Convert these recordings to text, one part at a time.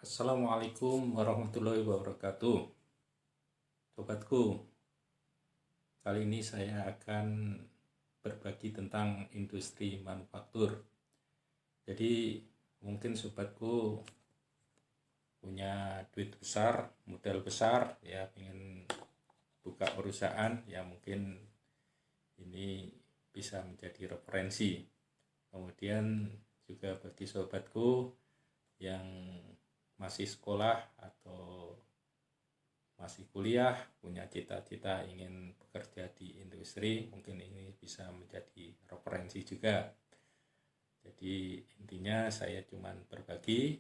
Assalamualaikum warahmatullahi wabarakatuh. Sobatku, kali ini saya akan berbagi tentang industri manufaktur. Jadi mungkin sobatku punya duit besar, modal besar, ya ingin buka perusahaan, ya mungkin ini bisa menjadi referensi. Kemudian juga bagi sobatku yang masih sekolah atau masih kuliah, punya cita-cita ingin bekerja di industri, mungkin ini bisa menjadi referensi juga. Jadi intinya saya cuma berbagi,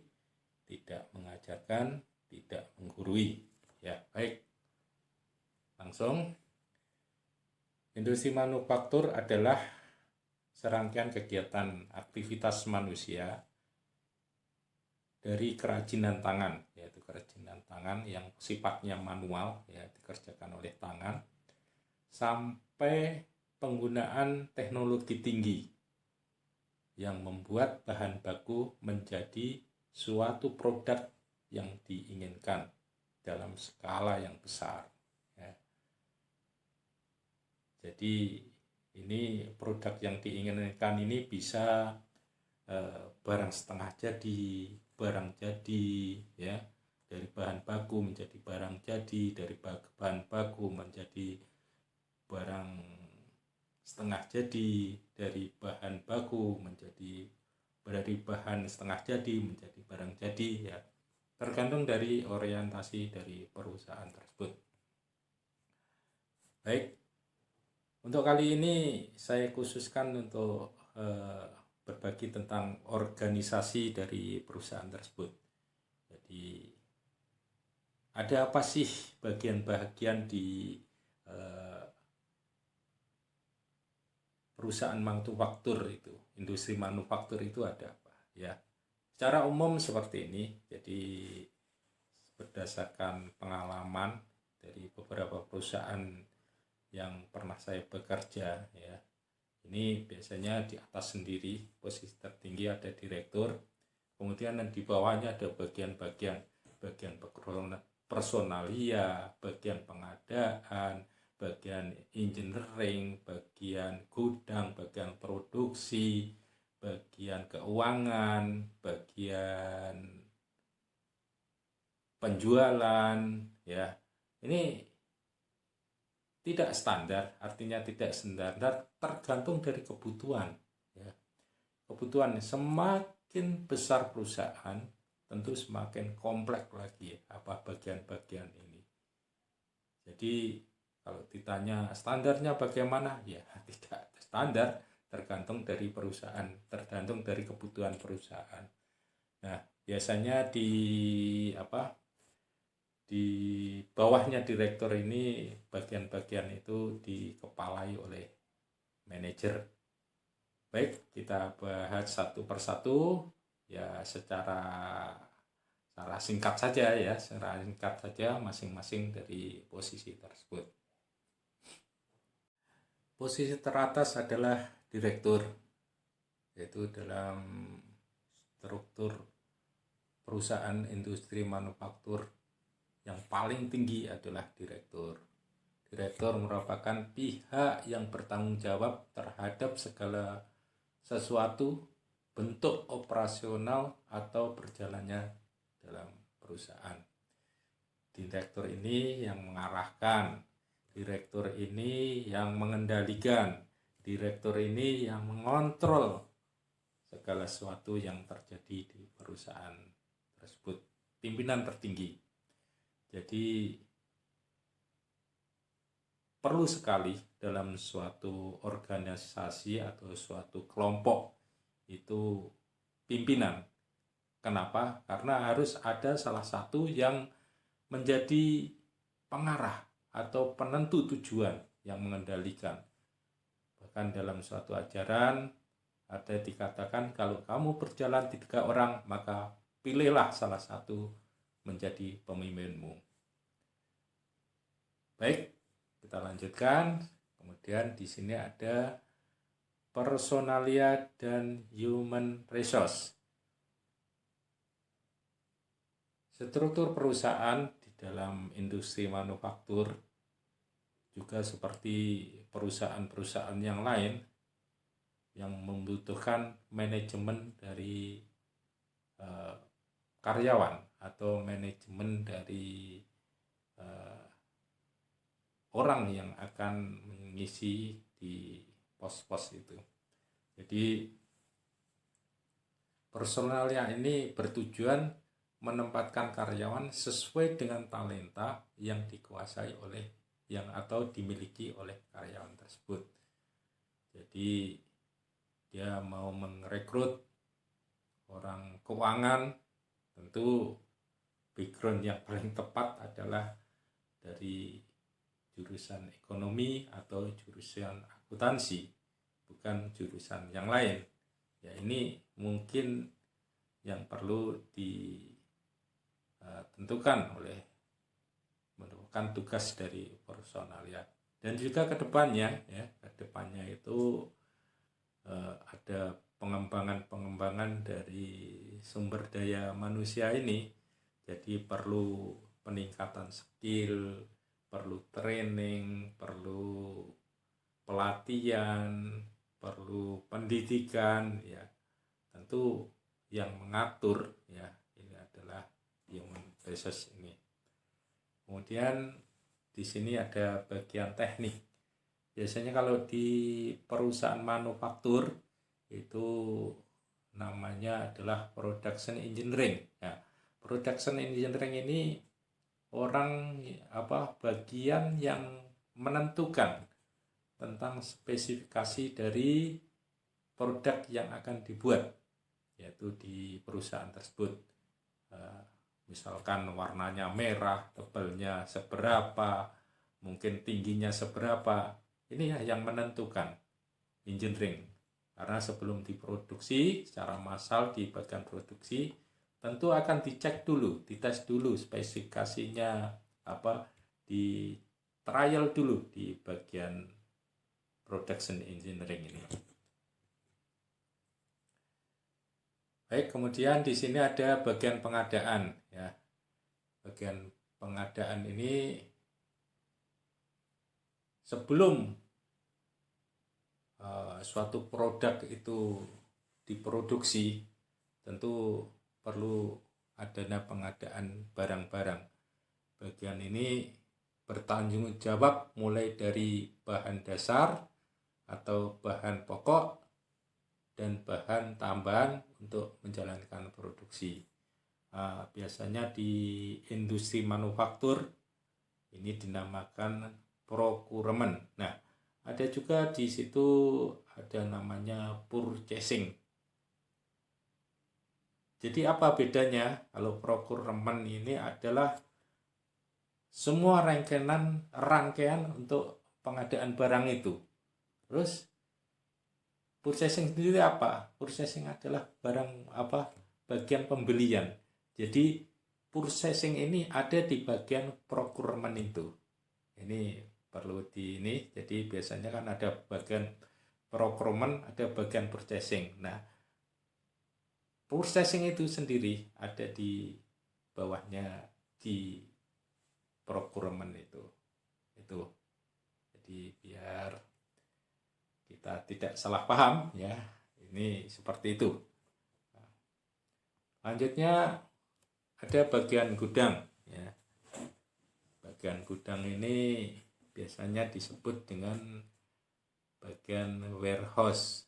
tidak mengajarkan, tidak menggurui. Ya, baik. Langsung, industri manufaktur adalah serangkaian kegiatan aktivitas manusia dari kerajinan tangan, yaitu kerajinan tangan yang sifatnya manual, ya dikerjakan oleh tangan, sampai penggunaan teknologi tinggi yang membuat bahan baku menjadi suatu produk yang diinginkan dalam skala yang besar. Ya. Jadi ini produk yang diinginkan ini bisa barang setengah jadi, barang jadi, ya, dari bahan baku menjadi barang jadi, dari bahan baku menjadi barang setengah jadi, dari bahan baku menjadi dari bahan setengah jadi menjadi barang jadi, ya tergantung dari orientasi dari perusahaan tersebut. Baik, untuk kali ini saya khususkan untuk berbagi tentang organisasi dari perusahaan tersebut. Jadi ada apa sih bagian-bagian di perusahaan manufaktur itu, industri manufaktur itu ada apa? Ya, secara umum seperti ini. Jadi berdasarkan pengalaman dari beberapa perusahaan yang pernah saya bekerja, ya, ini biasanya di atas sendiri, posisi tertinggi ada direktur, kemudian di bawahnya ada bagian-bagian, bagian personalia, bagian pengadaan, bagian engineering, bagian gudang, bagian produksi, bagian keuangan, bagian penjualan, ya. Ini tidak standar, artinya tidak standar, tergantung dari kebutuhan, ya. Kebutuhan semakin besar perusahaan, tentu semakin kompleks lagi apa bagian-bagian ini. Jadi kalau ditanya standarnya bagaimana, ya tidak standar, tergantung dari perusahaan, tergantung dari kebutuhan perusahaan. Nah, biasanya di bawahnya direktur ini bagian-bagian itu dikepalai oleh manajer. Baik, kita bahas satu persatu, ya secara singkat saja, ya secara singkat saja masing-masing dari posisi tersebut. Posisi teratas adalah direktur, yaitu dalam struktur perusahaan industri manufaktur yang paling tinggi adalah direktur. Direktur merupakan pihak yang bertanggung jawab terhadap segala sesuatu bentuk operasional atau berjalannya dalam perusahaan. Direktur ini yang mengarahkan, direktur ini yang mengendalikan, direktur ini yang mengontrol segala sesuatu yang terjadi di perusahaan tersebut. Pimpinan tertinggi. Jadi perlu sekali dalam suatu organisasi atau suatu kelompok itu pimpinan. Kenapa? Karena harus ada salah satu yang menjadi pengarah atau penentu tujuan yang mengendalikan. Bahkan dalam suatu ajaran ada dikatakan kalau kamu berjalan 3 orang, maka pilihlah salah satu menjadi pemimpinmu. Baik, kita lanjutkan. Kemudian di sini ada personalia dan human resource. Struktur perusahaan di dalam industri manufaktur juga seperti perusahaan-perusahaan yang lain yang membutuhkan manajemen dari karyawan atau manajemen dari orang yang akan mengisi di pos-pos itu. Jadi personalnya ini bertujuan menempatkan karyawan sesuai dengan talenta yang dikuasai oleh yang atau dimiliki oleh karyawan tersebut. Jadi dia mau merekrut orang keuangan, tentu background yang paling tepat adalah dari jurusan ekonomi atau jurusan akuntansi, bukan jurusan yang lain. Ya, ini mungkin yang perlu ditentukan oleh merupakan tugas dari personalia. Dan juga kedepannya itu ada pengembangan dari sumber daya manusia ini. Jadi perlu peningkatan skill, perlu training, perlu pelatihan, perlu pendidikan, ya. Tentu yang mengatur ya ini adalah human resource ini. Kemudian di sini ada bagian teknik. Biasanya kalau di perusahaan manufaktur itu namanya adalah production engineering. Ya, production engineering ini bagian yang menentukan tentang spesifikasi dari produk yang akan dibuat, yaitu di perusahaan tersebut. Misalkan warnanya merah, tebalnya seberapa, mungkin tingginya seberapa. Ini yang menentukan engineering. Karena sebelum diproduksi secara massal di bagian produksi, tentu akan dicek dulu, dites dulu spesifikasinya di trial dulu di bagian production engineering ini. Baik, kemudian di sini ada bagian pengadaan ya. Bagian pengadaan ini sebelum suatu produk itu diproduksi, tentu perlu adanya pengadaan barang-barang. Bagian ini bertanggung jawab mulai dari bahan dasar atau bahan pokok dan bahan tambahan untuk menjalankan produksi. Biasanya di industri manufaktur ini dinamakan procurement. Nah, ada juga di situ ada namanya purchasing. Jadi apa bedanya? Kalau procurement ini adalah semua rangkaian untuk pengadaan barang itu. Terus purchasing sendiri apa? Purchasing adalah bagian pembelian. Jadi purchasing ini ada di bagian procurement itu. Ini perlu jadi biasanya kan ada bagian procurement, ada bagian purchasing. Nah, purchasing itu sendiri ada di bawahnya di procurement itu. Jadi biar kita tidak salah paham ya, ini seperti itu. Lanjutnya ada bagian gudang ya. Bagian gudang ini biasanya disebut dengan bagian warehouse.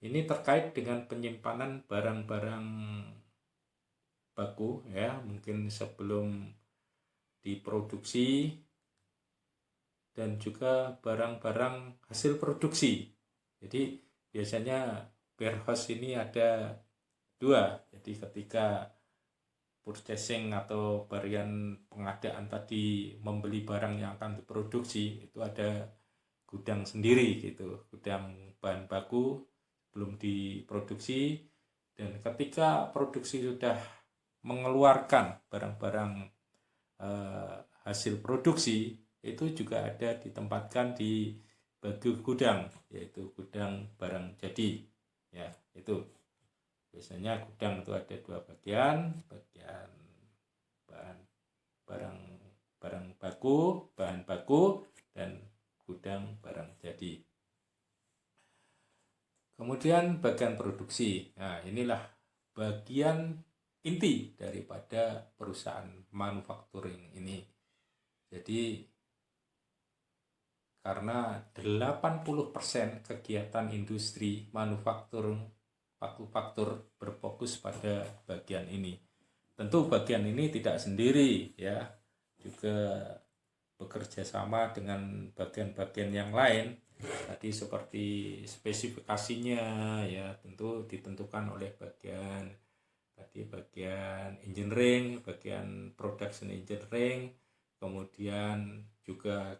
Ini terkait dengan penyimpanan barang-barang baku ya, mungkin sebelum diproduksi dan juga barang-barang hasil produksi. Jadi biasanya warehouse ini ada dua. Jadi ketika purchasing atau bagian pengadaan tadi membeli barang yang akan diproduksi, itu ada gudang sendiri gitu, gudang bahan baku belum diproduksi, dan ketika produksi sudah mengeluarkan barang-barang hasil produksi, itu juga ada ditempatkan di bagi gudang, yaitu gudang barang jadi ya, itu Biasanya gudang itu ada dua bagian, bagian barang bahan baku dan gudang barang jadi. Kemudian bagian produksi. Nah, inilah bagian inti daripada perusahaan manufacturing ini. Jadi karena 80% kegiatan industri manufaktur berfokus pada bagian ini. Tentu bagian ini tidak sendiri ya, juga bekerja sama dengan bagian-bagian yang lain. Tadi seperti spesifikasinya ya tentu ditentukan oleh bagian engineering, bagian production engineering, kemudian juga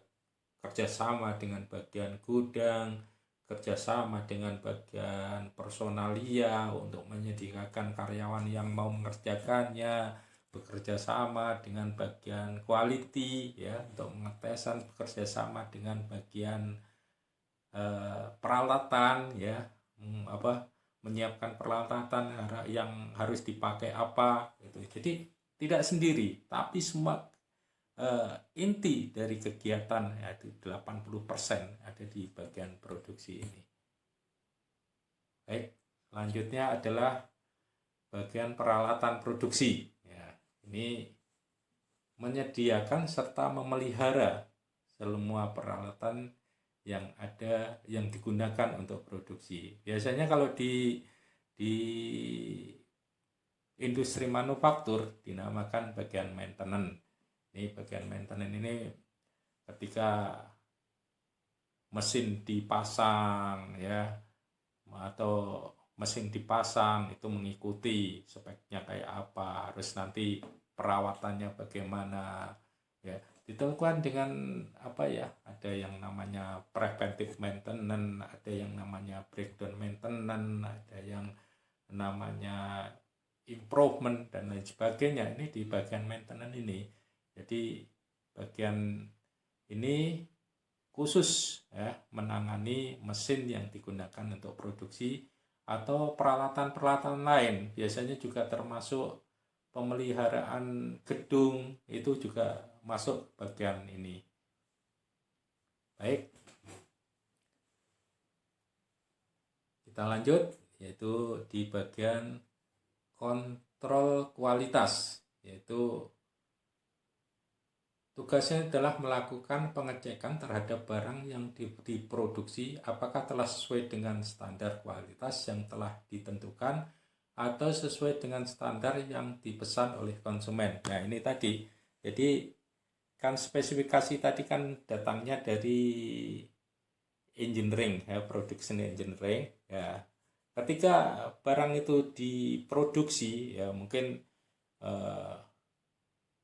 kerjasama dengan bagian gudang, kerjasama dengan bagian personalia untuk menyediakan karyawan yang mau mengerjakannya, bekerja sama dengan bagian quality ya untuk pengetesan, bekerja sama dengan bagian peralatan ya, menyiapkan peralatan yang harus dipakai apa gitu. Jadi tidak sendiri, tapi semua inti dari kegiatan yaitu 80% ada di bagian produksi ini. Baik, selanjutnya adalah bagian peralatan produksi. Ya, ini menyediakan serta memelihara semua peralatan yang ada yang digunakan untuk produksi. Biasanya kalau di industri manufaktur dinamakan bagian maintenance. Ini bagian maintenance ini ketika mesin dipasang ya, atau mesin dipasang itu mengikuti speknya kayak apa, harus nanti perawatannya bagaimana ya, ditentukan dengan apa ya, ada yang namanya preventive maintenance, ada yang namanya breakdown maintenance, ada yang namanya improvement dan lain sebagainya. Ini di bagian maintenance ini. Jadi bagian ini khusus ya menangani mesin yang digunakan untuk produksi atau peralatan-peralatan lain. Biasanya juga termasuk pemeliharaan gedung, itu juga masuk bagian ini. Baik, kita lanjut, yaitu di bagian kontrol kualitas, yaitu tugasnya adalah melakukan pengecekan terhadap barang yang diproduksi apakah telah sesuai dengan standar kualitas yang telah ditentukan atau sesuai dengan standar yang dipesan oleh konsumen. Nah, ini tadi. Jadi kan spesifikasi tadi kan datangnya dari engineering ya, production engineering ya. Ketika barang itu diproduksi ya mungkin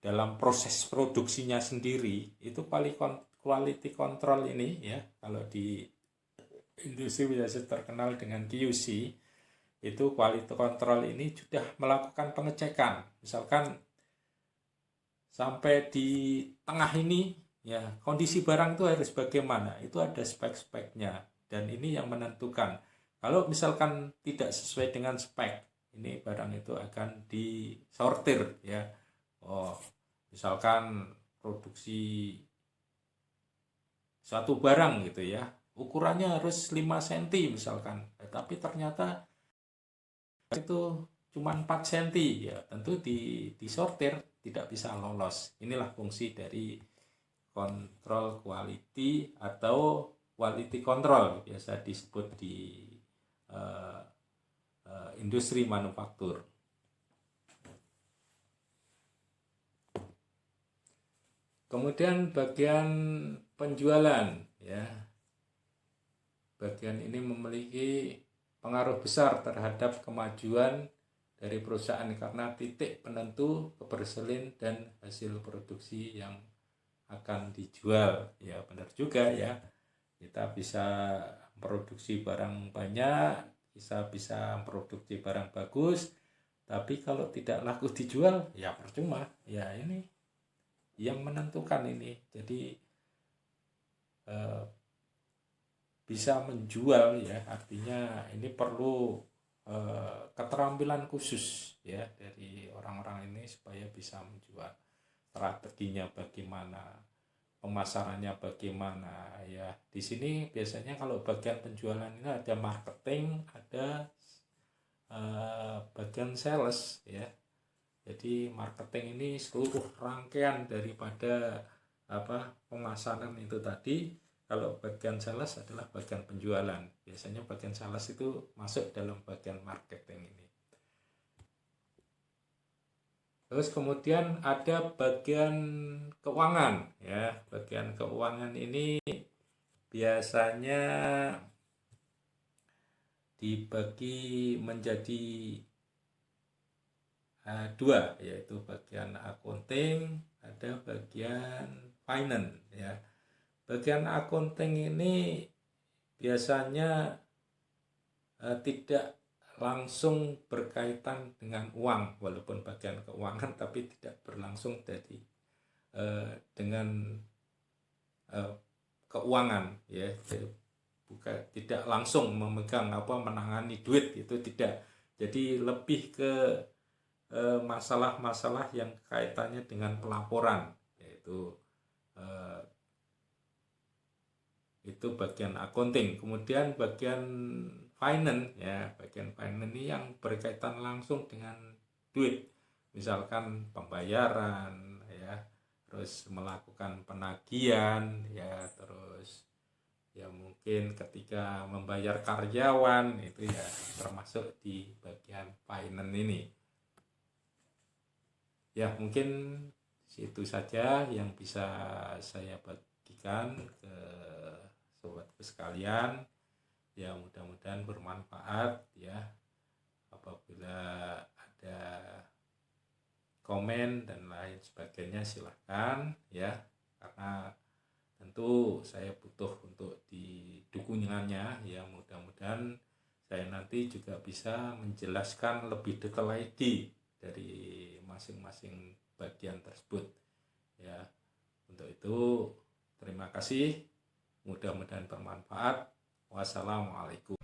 dalam proses produksinya sendiri itu quality control ini ya, kalau di industri biasa terkenal dengan QC, itu quality control ini sudah melakukan pengecekan. Misalkan sampai di tengah ini ya, kondisi barang itu harus bagaimana, itu ada spek-speknya dan ini yang menentukan. Kalau misalkan tidak sesuai dengan spek, ini barang itu akan disortir ya. Misalkan produksi satu barang gitu ya, ukurannya harus 5 cm misalkan, tapi ternyata itu cuma 4 cm ya, tentu disortir, tidak bisa lolos. Inilah fungsi dari kontrol quality atau quality control, biasa disebut di industri manufaktur. Kemudian bagian penjualan ya. Bagian ini memiliki pengaruh besar terhadap kemajuan dari perusahaan karena titik penentu keberhasilan dan hasil produksi yang akan dijual. Ya, benar juga ya. Kita bisa produksi barang banyak, bisa produksi barang bagus, tapi kalau tidak laku dijual ya percuma. Ya, ini yang menentukan ini. Jadi bisa menjual ya, artinya ini perlu keterampilan khusus ya dari orang-orang ini supaya bisa menjual. Strateginya bagaimana, pemasarannya bagaimana ya. Di sini biasanya kalau bagian penjualan ini ada marketing, ada bagian sales ya. Jadi marketing ini seluruh rangkaian daripada pemasaran itu tadi. Kalau bagian sales adalah bagian penjualan. Biasanya bagian sales itu masuk dalam bagian marketing ini. Terus kemudian ada bagian keuangan ya. Bagian keuangan ini biasanya dibagi menjadi dua, yaitu bagian accounting, ada bagian finance ya. Bagian accounting ini biasanya tidak langsung berkaitan dengan uang, walaupun bagian keuangan tapi tidak berlangsung dengan keuangan ya. Jadi tidak langsung memegang menangani duit, itu tidak. Jadi lebih ke masalah-masalah yang kaitannya dengan pelaporan, yaitu itu bagian accounting. Kemudian bagian finance ya, bagian finance ini yang berkaitan langsung dengan duit, misalkan pembayaran ya, terus melakukan penagihan ya, terus ya mungkin ketika membayar karyawan itu ya termasuk di bagian finance ini. Ya mungkin itu saja yang bisa saya bagikan ke sobatku sekalian. Ya mudah-mudahan bermanfaat ya. Apabila ada komen dan lain sebagainya silahkan ya, karena tentu saya butuh untuk didukungannya ya. Mudah-mudahan saya nanti juga bisa menjelaskan lebih detail lagi dari masing-masing bagian tersebut ya. Untuk itu terima kasih, mudah-mudahan bermanfaat. Wassalamualaikum.